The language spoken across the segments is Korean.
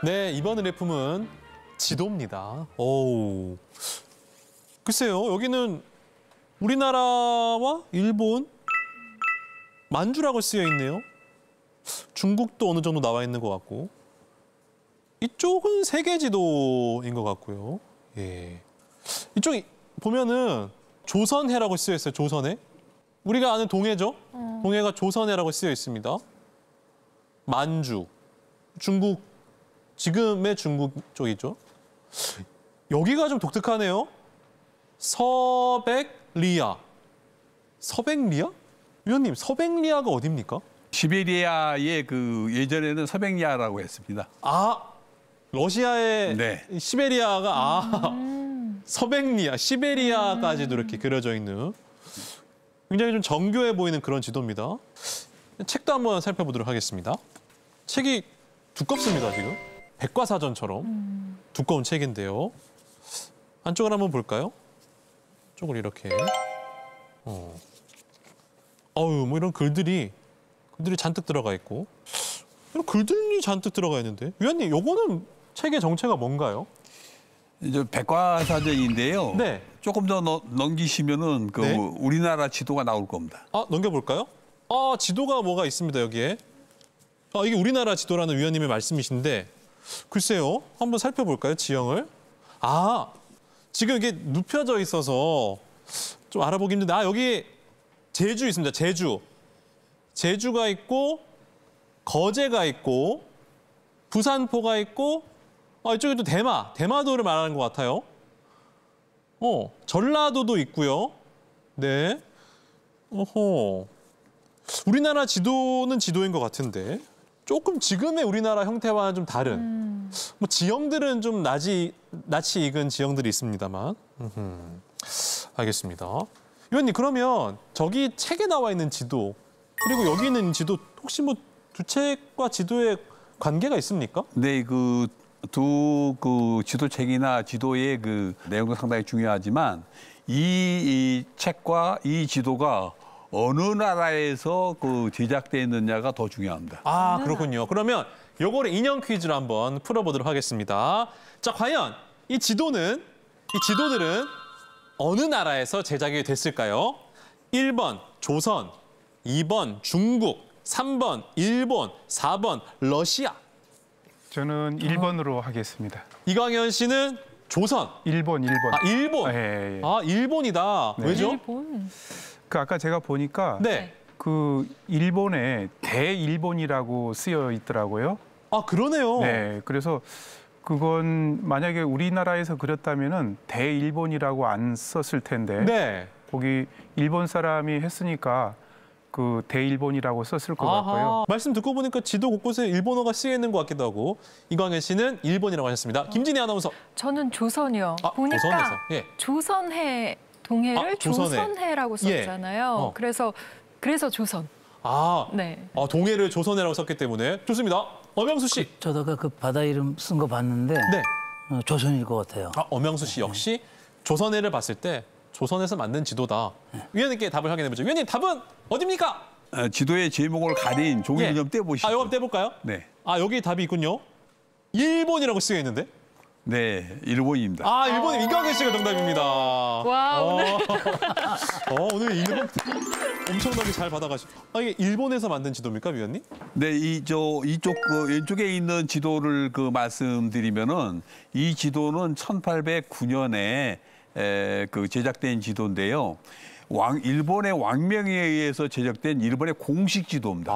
네, 이번 의뢰품은 지도입니다. 오, 글쎄요, 여기는 우리나라와 일본, 만주라고 쓰여 있네요. 중국도 어느 정도 나와 있는 것 같고. 이쪽은 세계 지도인 것 같고요. 예. 이쪽 보면은 조선해라고 쓰여 있어요. 조선해. 우리가 아는 동해죠. 동해가 조선해라고 쓰여 있습니다. 만주, 중국, 지금의 중국 쪽이죠. 여기가 좀 독특하네요. 서백리아. 서백리아? 위원님, 서백리아가 어딥니까? 시베리아의 예전에는 서백리아라고 했습니다. 아, 러시아의 네. 시베리아가 서백리아, 시베리아까지도 이렇게 그려져 있는 굉장히 좀 정교해 보이는 그런 지도입니다. 책도 한번 살펴보도록 하겠습니다. 책이 두껍습니다, 지금. 백과사전처럼 두꺼운 책인데요. 안쪽을 한번 볼까요? 쪽을 이렇게. 뭐 이런 글들이 잔뜩 들어가 있고. 이런 글들이 잔뜩 들어가 있는데. 위원님, 요거는 책의 정체가 뭔가요? 이제 백과사전인데요. 네. 조금 더 넘기시면은 네. 우리나라 지도가 나올 겁니다. 아, 넘겨볼까요? 아, 지도가 뭐가 있습니다, 여기에. 아, 이게 우리나라 지도라는 위원님의 말씀이신데, 글쎄요, 한번 살펴볼까요, 지형을? 아, 지금 이게 눕혀져 있어서 좀 알아보기 힘든데, 아, 여기 제주 있습니다, 제주. 제주가 있고, 거제가 있고, 부산포가 있고, 이쪽에 또 대마도를 말하는 것 같아요. 전라도도 있고요. 네. 어허. 우리나라 지도는 지도인 것 같은데 조금 지금의 우리나라 형태와는 좀 다른 뭐 지형들은 좀 낯이 익은 지형들이 있습니다만. 알겠습니다. 위원님, 그러면 저기 책에 나와 있는 지도 그리고 여기 있는 지도 혹시 뭐 두 책과 지도에 관계가 있습니까? 네, 두 지도책이나 지도의 내용도 상당히 중요하지만 이 책과 이 지도가 어느 나라에서 제작되어 있느냐가 더 중요합니다. 아, 그렇군요. 그러면 요거를 인형 퀴즈로 한번 풀어보도록 하겠습니다. 자, 과연 이 지도들은 어느 나라에서 제작이 됐을까요? 1번 조선, 2번 중국, 3번 일본, 4번 러시아. 저는 1번으로 하겠습니다. 이광현 씨는 조선. 1번. 아, 일본. 예. 아, 일본이다. 네. 왜죠? 일본. 아까 제가 보니까 네. 일본에 대일본이라고 쓰여 있더라고요. 아, 그러네요. 네. 그래서 그건 만약에 우리나라에서 그렸다면은 대일본이라고 안 썼을 텐데 네. 거기 일본 사람이 했으니까 대일본이라고 썼을 것 같고요. 말씀 듣고 보니까 지도 곳곳에 일본어가 쓰여 있는 것 같기도 하고. 이광현 씨는 일본이라고 하셨습니다. 김진희 아나운서. 저는 조선이요. 보니까 조선에서. 예. 조선해 동해를 조선해. 조선해라고 썼잖아요. 예. 그래서 조선. 네. 동해를 조선해라고 썼기 때문에. 좋습니다. 엄영수 씨. 저도 아까 바다 이름 쓴 거 봤는데 네. 조선일 것 같아요. 엄영수 씨 역시 조선해를 봤을 때 조선에서 만든 지도다. 위원님께 답을 확인해 보죠. 위원님, 답은 어디입니까? 지도의 제목을 가린 종이를 좀 떼보시죠. 이거 떼볼까요? 네. 여기 답이 있군요. 일본이라고 쓰여 있는데. 네, 일본입니다. 일본 이광현 씨가 정답입니다. 와, 오늘. 오늘 일본 엄청나게 잘 받아가시고. 이게 일본에서 만든 지도입니까, 위원님? 네, 이쪽 왼쪽에 있는 지도를 말씀드리면은 이 지도는 1809년에 제작된 지도인데요. 일본의 왕명에 의해서 제작된 일본의 공식 지도입니다.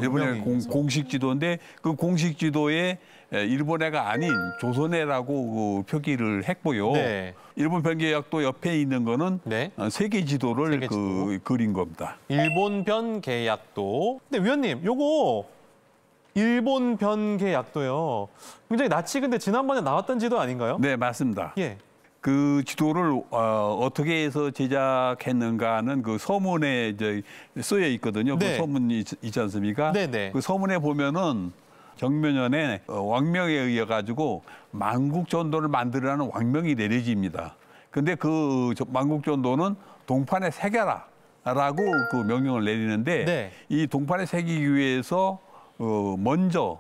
일본의 공식 지도인데 그 공식 지도에 일본해가 아닌 조선해라고 표기를 했고요. 네. 일본 변개약도 옆에 있는 거는 네. 세계 지도를 세계 지도. 그린 겁니다. 일본 변개약도. 근데 위원님, 요거 일본 변개약도요. 굉장히 낯이 근데 지난번에 나왔던 지도 아닌가요? 네, 맞습니다. 예. 그 지도를 어떻게 해서 제작했는가는 서문에 쓰여 있거든요. 네. 그 서문이 있지 않습니까? 네네. 그 서문에 보면은 정면연에 왕명에 의해 가지고 만국전도를 만들라는 왕명이 내려집니다. 근데 그 만국전도는 동판에 새겨라라고 명령을 내리는데 네. 이 동판에 새기기 위해서 먼저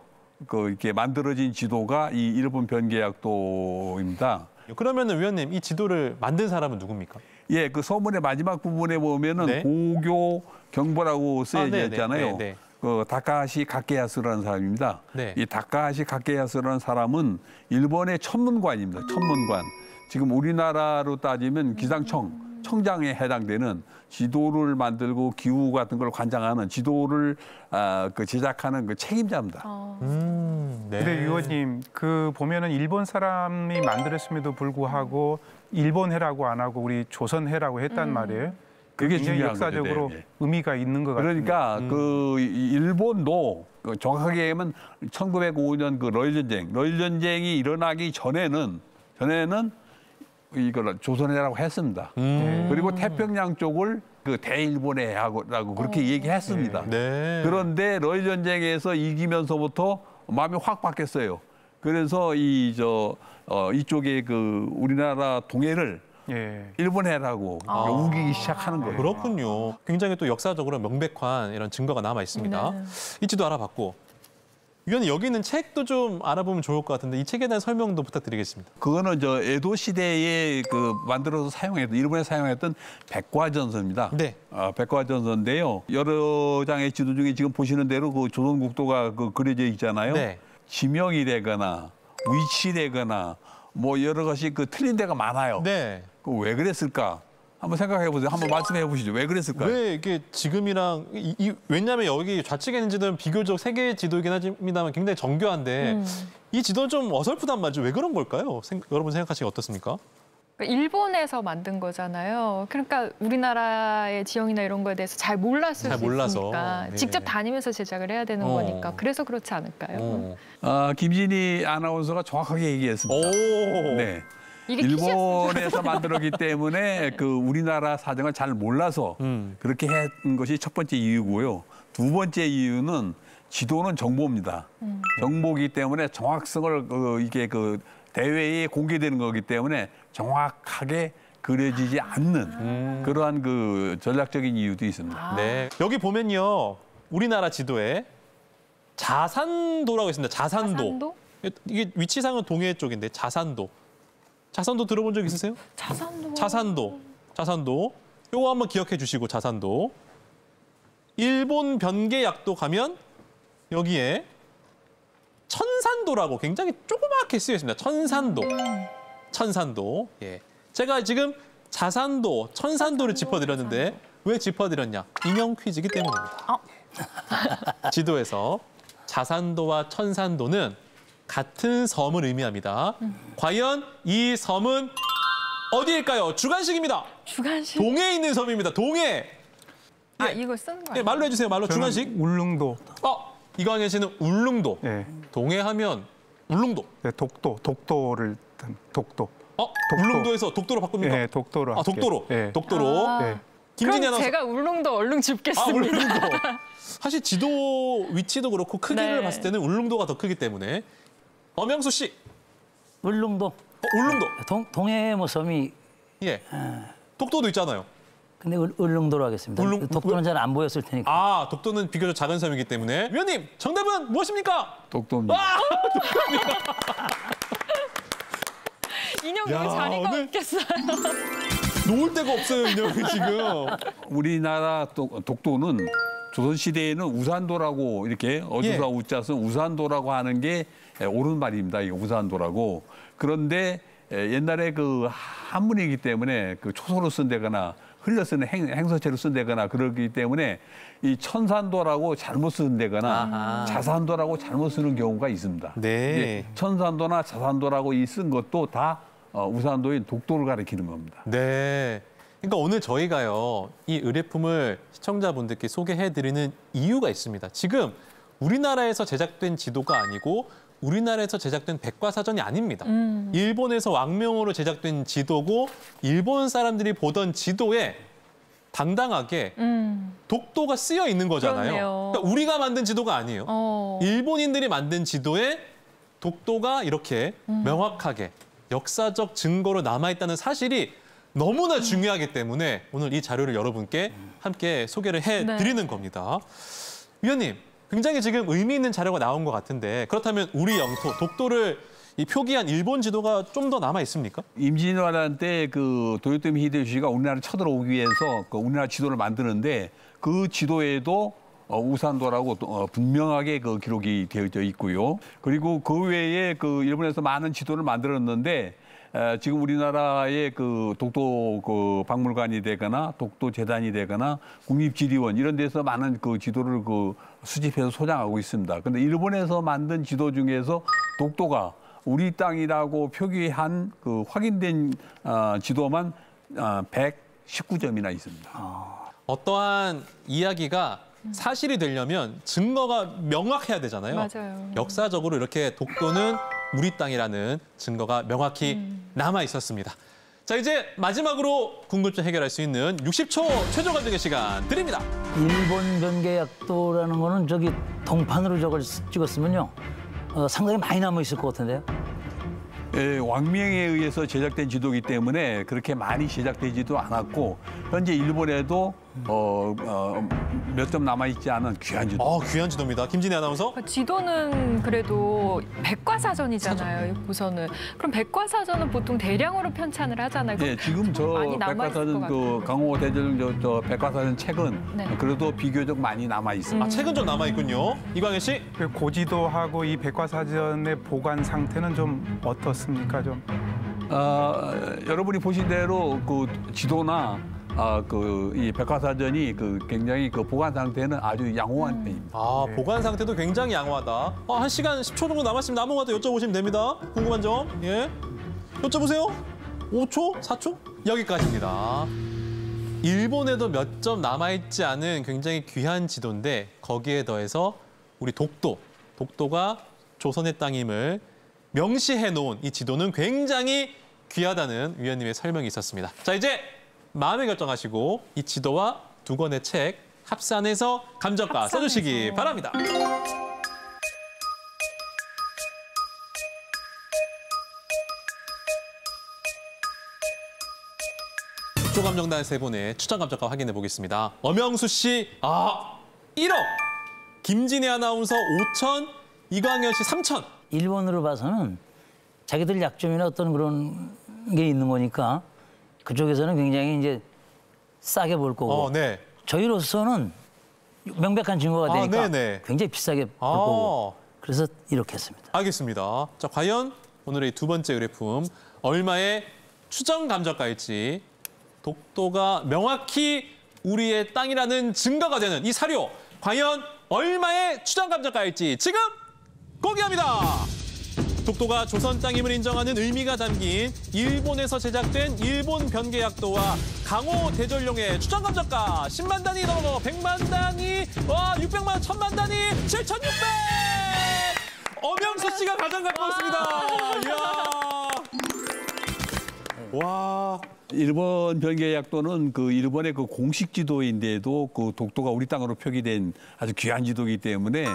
이렇게 만들어진 지도가 이 일본 변계약도입니다. 그러면은 위원님 이 지도를 만든 사람은 누굽니까? 예, 그 서문의 마지막 부분에 보면은 네. 고교 경보라고 쓰여져 네네, 있잖아요. 네네. 그 다카하시 가케야스라는 사람입니다. 네. 이 다카하시 가케야스라는 사람은 일본의 천문관입니다. 천문관. 지금 우리나라로 따지면 기상청 청장에 해당되는 지도를 만들고 기후 같은 걸 관장하는 지도를 그 제작하는 그 책임자입니다. 네. 근데 위원님 그 보면은 일본 사람이 만들었음에도 불구하고 일본해라고 안 하고 우리 조선해라고 했단 말이에요. 그게 굉장히 중요한 역사적으로 거죠. 네, 네. 의미가 있는 것 같아요. 그러니까 그 일본도 정확하게 하면 1905년 그 러일 전쟁이 일어나기 전에는 이걸 조선해라고 했습니다. 그리고 태평양 쪽을 그 대일본해라고 그렇게 얘기했습니다. 네. 그런데 러일 전쟁에서 이기면서부터 마음이 확 바뀌었어요. 그래서 이쪽에 그 우리나라 동해를 예. 일본해라고 우기기 시작하는 거예요. 그렇군요. 굉장히 또 역사적으로 명백한 이런 증거가 남아 있습니다. 네. 이 지도 알아봤고 위원님 여기 있는 책도 좀 알아보면 좋을 것 같은데 이 책에 대한 설명도 부탁드리겠습니다. 그거는 에도 시대에 그 만들어서 사용했던 일본에 사용했던 백과전서입니다. 네. 백과전서인데요. 여러 장의 지도 중에 지금 보시는 대로 그 조선국도가 그려져 있잖아요. 네. 지명이래거나 위치래거나 뭐 여러 가지 그 틀린 데가 많아요. 네. 그 왜 그랬을까? 한번 생각해 보세요. 한번 말씀해 보시죠. 왜 그랬을까요? 왜 이게 지금이랑 왜냐하면 여기 좌측에 있는 지도는 비교적 세계 지도이긴 합니다만 굉장히 정교한데 이 지도는 좀 어설프단 말이죠. 왜 그런 걸까요? 여러분 생각하시기 어떻습니까? 그러니까 일본에서 만든 거잖아요. 그러니까 우리나라의 지형이나 이런 거에 대해서 잘 몰랐을 잘 수 몰라서. 있으니까 네. 직접 다니면서 제작을 해야 되는 거니까 그래서 그렇지 않을까요? 김진희 아나운서가 정확하게 얘기했습니다. 오. 네. 이게 일본에서 만들었기 때문에 그 우리나라 사정을 잘 몰라서 그렇게 한 것이 첫 번째 이유고요. 두 번째 이유는 지도는 정보입니다. 정보이기 때문에 정확성을 이게 그 대외에 공개되는 거기 때문에 정확하게 그려지지 않는 그러한 그 전략적인 이유도 있습니다. 네. 여기 보면요. 우리나라 지도에 자산도라고 있습니다. 자산도. 자산도? 이게 위치상은 동해 쪽인데 자산도. 자산도 들어본 적 있으세요? 자산도. 요거 한번 기억해 주시고 자산도. 일본 변계약도 가면 여기에 천산도라고 굉장히 조그맣게 쓰여 있습니다. 천산도. 예. 제가 지금 자산도, 천산도를 짚어드렸는데 왜 짚어드렸냐? 인형 퀴즈이기 때문입니다. 지도에서 자산도와 천산도는 같은 섬을 의미합니다. 과연 이 섬은 어디일까요? 주관식입니다. 주관식. 동해에 있는 섬입니다. 동해. 이거 쓰는 거 예, 아니에요? 말로 해주세요. 말로 저는 주관식. 울릉도. 이광현 씨는 울릉도. 예. 동해하면 울릉도. 네, 독도를 독도. 울릉도에서 독도로 바꿉니까? 예, 독도로. 할게요. 독도로. 예. 독도로. 예. 김진희 그럼 아나운서. 제가 울릉도 얼른 짚겠습니다. 울릉도. 사실 지도 위치도 그렇고 크기를 네. 봤을 때는 울릉도가 더 크기 때문에. 엄영수 씨. 울릉도. 울릉도. 동해에 뭐 섬이 예. 독도도 있잖아요. 근데 울릉도로 하겠습니다. 독도는 잘 안 보였을 테니까. 독도는 비교적 작은 섬이기 때문에. 위원님, 정답은 무엇입니까? 독도입니다. 인형 여기 자리가 오늘- 없겠어요. 놓을 데가 없어요, 인형이 지금. 우리나라 독도는 조선시대에는 우산도라고 이렇게 어주사 우자 쓴 우산도라고 하는 게 옳은 말입니다. 이게 우산도라고. 그런데 옛날에 그 한문이기 때문에 그 초소로 쓴다거나 흘려 쓰는 행서체로 쓴다거나 그러기 때문에 이 천산도라고 잘못 쓴다거나 자산도라고 잘못 쓰는 경우가 있습니다. 네. 천산도나 자산도라고 쓴 것도 다 우산도인 독도를 가리키는 겁니다. 네. 그러니까 오늘 저희가요, 이 의뢰품을 시청자분들께 소개해드리는 이유가 있습니다. 지금 우리나라에서 제작된 지도가 아니고 우리나라에서 제작된 백과사전이 아닙니다. 일본에서 왕명으로 제작된 지도고 일본 사람들이 보던 지도에 당당하게 독도가 쓰여 있는 거잖아요. 그렇네요. 그러니까 우리가 만든 지도가 아니에요. 일본인들이 만든 지도에 독도가 이렇게 명확하게 역사적 증거로 남아있다는 사실이 너무나 중요하기 때문에 오늘 이 자료를 여러분께 함께 소개를 해드리는 겁니다. 위원님, 굉장히 지금 의미 있는 자료가 나온 것 같은데 그렇다면 우리 영토, 독도를 이 표기한 일본 지도가 좀 더 남아 있습니까? 임진왜란 때 그 도요토미 히데요시가 우리나라를 쳐들어오기 위해서 그 우리나라 지도를 만드는데 그 지도에도 우산도라고 분명하게 그 기록이 되어져 있고요. 그리고 그 외에 그 일본에서 많은 지도를 만들었는데 지금 우리나라의 그 독도 그 박물관이 되거나 독도 재단이 되거나 국립지리원 이런 데서 많은 그 지도를 그 수집해서 소장하고 있습니다. 그런데 일본에서 만든 지도 중에서 독도가 우리 땅이라고 표기한 그 확인된 지도만 119점이나 있습니다. 어떠한 이야기가 사실이 되려면 증거가 명확해야 되잖아요. 맞아요. 역사적으로 이렇게 독도는 우리 땅이라는 증거가 명확히 남아 있었습니다. 자, 이제 마지막으로 궁금증 해결할 수 있는 60초 최종 검증의 시간 드립니다. 일본 변개약도라는 거는 저기 동판으로 저걸 찍었으면요. 상당히 많이 남아 있을 것 같은데요. 예, 왕명에 의해서 제작된 지도이기 때문에 그렇게 많이 제작되지도 않았고 현재 일본에도 몇 점 남아있지 않은 귀한 지도. 귀한 지도입니다. 김진애 아나운서. 지도는 그래도 백과사전이잖아요. 우선은. 그럼 백과사전은 보통 대량으로 편찬을 하잖아요. 예, 지금 저 많이 남아있을 것 백과사전 그 같은데. 강호 대전 저 백과사전 책은 네. 그래도 비교적 많이 남아 있습니다. 책은 좀 남아 있군요. 이광현 씨. 그 고지도하고 이 백과사전의 보관 상태는 좀 어떻습니까? 좀. 여러분이 보신 대로 그 지도나 그 이 백과사전이 그 굉장히 그 보관 상태는 아주 양호한 편입니다. 보관 상태도 굉장히 양호하다. 1시간 10초 정도 남았습니다. 아무거나 여쭤보시면 됩니다. 궁금한 점. 예. 여쭤보세요. 5초? 4초? 여기까지입니다. 일본에도 몇 점 남아있지 않은 굉장히 귀한 지도인데 거기에 더해서 우리 독도가 조선의 땅임을 명시해 놓은 이 지도는 굉장히 귀하다는 위원님의 설명이 있었습니다. 자, 이제 마음의 결정하시고 이 지도와 두 권의 책 합산해서 감정가 써주시기 바랍니다. 조감정단 세 분의 추천 감정가 확인해 보겠습니다. 엄영수 씨 1억, 김진애 아나운서 5천, 이광현 씨 3천. 일본으로 봐서는 자기들 약점이나 어떤 그런 게 있는 거니까 그쪽에서는 굉장히 이제 싸게 볼 거고 네. 저희로서는 명백한 증거가 되니까 네네. 굉장히 비싸게 볼 거고 그래서 이렇게 했습니다. 알겠습니다. 자, 과연 오늘의 두 번째 의뢰품 얼마의 추정 감정가일지 독도가 명확히 우리의 땅이라는 증거가 되는 이 사료 과연 얼마의 추정 감정가일지 지금 공개합니다. 독도가 조선 땅임을 인정하는 의미가 담긴 일본에서 제작된 일본 변개약도와 강호 대전룡의 추정 감정가 10만 단위 넘어 100만 단위 600만 원, 1000만 단위 7,600! 엄영수 씨가 가장 가까웠습니다. 이야. 와. 일본 변개약도는 그 일본의 그 공식 지도인데도 그 독도가 우리 땅으로 표기된 아주 귀한 지도이기 때문에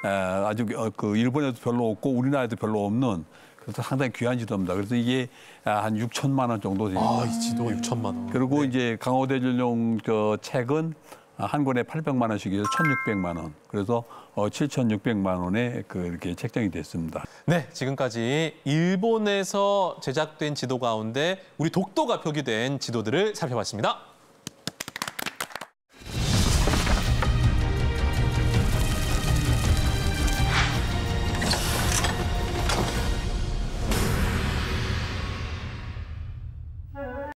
아주 그 일본에도 별로 없고 우리나라에도 별로 없는 그래서 상당히 귀한 지도입니다. 그래서 이게 한 6천만 원 정도 됩니다. 이 지도 6천만 원. 그리고 이제 강호대전용 저 책은 한 권에 800만 원씩이서 1,600만 원. 그래서 7,600만 원에 이렇게 책정이 됐습니다. 네, 지금까지 일본에서 제작된 지도 가운데 우리 독도가 표기된 지도들을 살펴봤습니다.